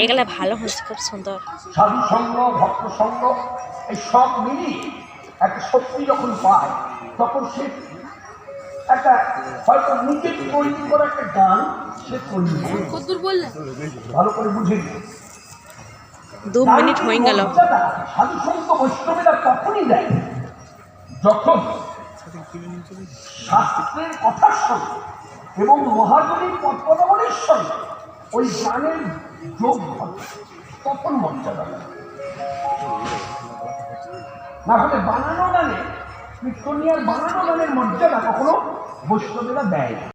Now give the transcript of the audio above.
এগুলো ভালো হচ্ছে, খুব সুন্দর। সাধু সঙ্গ, ভক্ত সঙ্গ, এই সব মিলিয়ে একটা শক্তি যখন পায় তখন সে একটা হয়তো নিজের তৈরি করা একটা গান সে তৈরি করে। ভালো করে বুঝে 2 মিনিট হয়ে গেল। সাধু সঙ্গ বৈষ্ণবেরা তখনই দেয় যখন শাস্ত্রের কথার সঙ্গে এবং মহাজনীর পদ্মনাভনের সঙ্গে ওই গানের যোগ ঘটে, তখন মর্যাদা দেয়। না হলে বানানো গানে, কীর্তনিয়ার বানানো গানের মর্যাদা কখনো বৈষ্ণবেরা দেয় না।